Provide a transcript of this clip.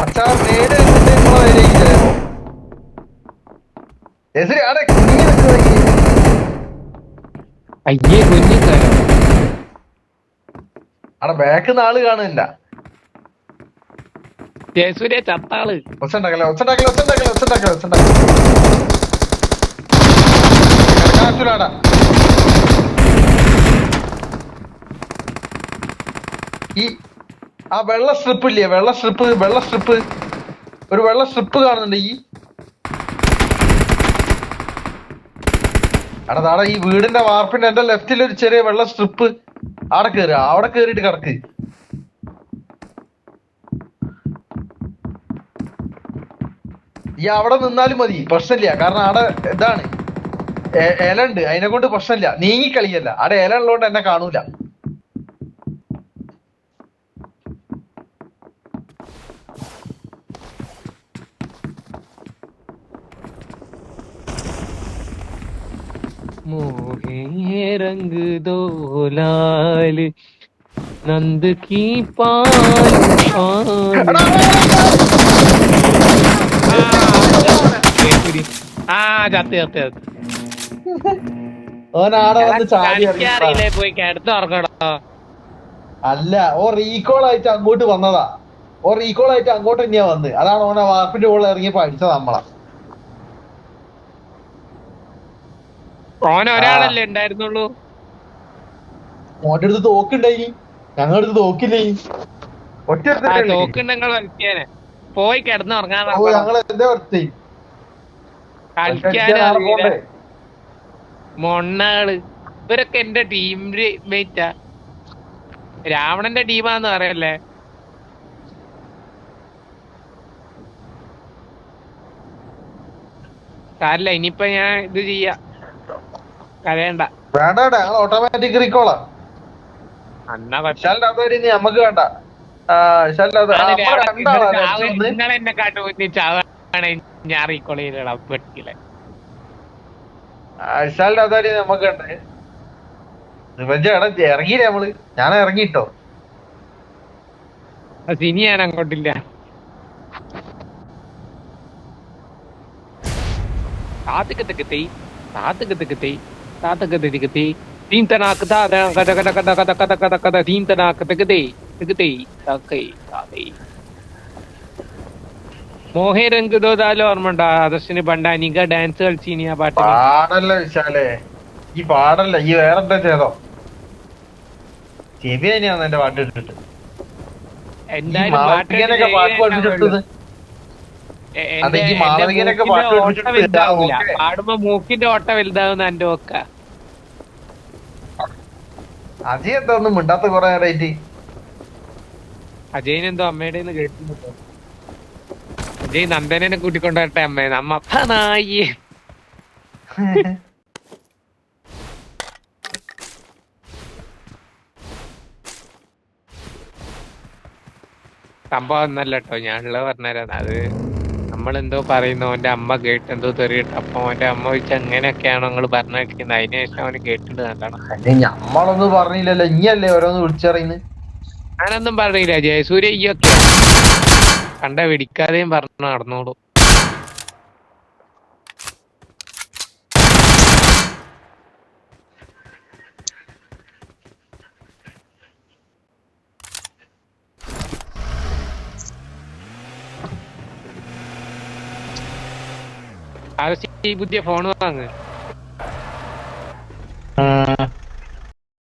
അച്ഛാ നേട് എന്നിട്ട് നിങ്ങളെ വരയില്ലേ എതിരെ അവിടെ കുഞ്ഞി നിൽക്കുന്നത് അയ്യേ കുഞ്ഞിക്കാരോ അവിടെ ബാക്കിന്ന് ആള് കാണുന്നില്ല. ജയസൂര്യ ചത്താള് ഒച്ചുണ്ടാക്കല ഒച്ചുണ്ടാക്കല ഒച്ചുണ്ടാക്കല ഒച്ചുണ്ടാക്കല ഒച്ചുണ്ടാക്കല ഈ ആ വെള്ള സ്ട്രിപ്പ് ഇല്ലേ, വെള്ള സ്ട്രിപ്പ് ഒരു വെള്ള സ്ട്രിപ്പ് കാണുന്നുണ്ട്. അവിടെ ഈ വീടിന്റെ വാർപ്പിന്റെ എന്റെ ലെഫ്റ്റിൽ ഒരു ചെറിയ വെള്ള സ്ട്രിപ്പ്. അവിടെ കേറിയിട്ട് കിടക്ക്. ഈ അവിടെ നിന്നാലും മതി, പ്രശ്നമില്ല. കാരണം അവിടെ ഇതാണ് ഇല ഉണ്ട്, അതിനെ കൊണ്ട് പ്രശ്നമില്ല. നീങ്ങിക്കളിയല്ല, അവിടെ ഇല ഉള്ളതുകൊണ്ട് എന്നെ കാണൂല. മോഹേ രംഗ് ദോ ലാൽ നന്ദ് കീ പാൽ ചത്ത് ഓനാടെ വന്ന് ചാടി കളിക്കാറിയില്ലേ, പോയി കിടന്ന് ഉറങ്ങണോ? അല്ല, ഓ റീകോൾ ആയിട്ട് അങ്ങോട്ട് വന്നതാ. ഓ റീകോൾ ആയിട്ട് അങ്ങോട്ട് തന്നെയാ വന്ന്. അതാണ് ഓനെ വാർപ്പിന്റെ മുകളിൽ ഇറങ്ങിയപ്പോ അടിച്ചത് നമ്മളാ. ഓൻ ഒരാളല്ലേ ഉണ്ടായിരുന്നുള്ളൂ. ഓന്റെ അടുത്ത് തോക്കുണ്ടായി, ഞങ്ങളുടെ അടുത്ത് തോക്കില്ലേ. ഒറ്റ തോക്കുണ്ടെങ്കിൽ കളിക്കാനെ പോയി കിടന്ന് ഉറങ്ങാൻ ഞങ്ങൾ എന്താ വർത്തി കളിക്കാനറിയില്ല മൊണ്ണകള്. ഇവരൊക്കെ എന്റെ ടീം മേറ്റാ, രാവണന്റെ ടീമാന്ന് പറയല്ലേ. സാരില്ല, ഇനിയിപ്പൊ ഞാൻ ഇത് ചെയ്യാ, കരയണ്ട. വേണ്ട, ഞങ്ങൾ ഓട്ടോമാറ്റിക് റീകോളാ. നമ്മക്ക് വേണ്ട. നിങ്ങൾ എന്നെ കാട്ടുപോയി ചാവാണ് ഞാൻ റീകോൾ ചെയ്തിടാം പെട്ടിയിലെ. നമുക്ക് ഇറങ്ങിയില്ലേ നമ്മള്? ഞാൻ ഇറങ്ങിട്ടോ. ഇനി ഞാൻ അങ്ങോട്ടില്ല. तीन तनाक था कदा कदा कदा कदा कदा कदा कदा तीन तनाक तकते മോഹേ രംഗ് ദോ ദാൽ ഓർമ്മണ്ടാ? ആദർശിന് പണ്ട് അനിക ഡാൻസ് കളിച്ചീനി ആ പാട്ട്. പാടല്ല വിശാലേ, ഈ പാടല്ല, ഈ വേറെന്താ ചെയ്തോ? ചെവി തന്നെയാണ് എന്റെ പാട്ട് ഇട്ടിട്ട്. എന്തായാലും പാടുമ്പോ മൂക്കിന്റെ ഓട്ട വലുതാവുന്ന എന്റെ ഓക്ക. അജയ് എന്താ ഒന്നും മിണ്ടാത്ത കൊറേ നേരമായിട്ട്? അജയനെന്തോ അമ്മയുടെ കേട്ടിട്ടുണ്ടോ? അജയ് നന്ദനെ കൂട്ടിക്കൊണ്ടുവരട്ടെ അമ്മേ, നമ്മ നായി. സംഭവം ഒന്നല്ല കേട്ടോ, ഞാനുള്ളത് പറഞ്ഞുതരാം. അത് നമ്മളെന്തോ പറയുന്നു, അവന്റെ അമ്മ കേട്ടെന്തോ തെറിയിട്ട്. അപ്പൊ അവന്റെ അമ്മ ചോദിച്ചാൽ അങ്ങനെയൊക്കെയാണോ നിങ്ങൾ പറഞ്ഞിരിക്കുന്നത്? അതിനുശേഷം അവന് കേട്ടിട്ട് നല്ലോണം. നമ്മളൊന്നും പറഞ്ഞില്ലല്ലോ, ഇനിയല്ലേ ഓരോന്ന് വിളിച്ചറിയുന്നത്. ഞാനൊന്നും പറഞ്ഞില്ല. ജയസൂര്യ ഈയൊക്കെ കണ്ട വെടിക്കാതെയും പറഞ്ഞു നടന്നോളൂ. ഈ പുതിയ ഫോൺ വാങ്ങ്.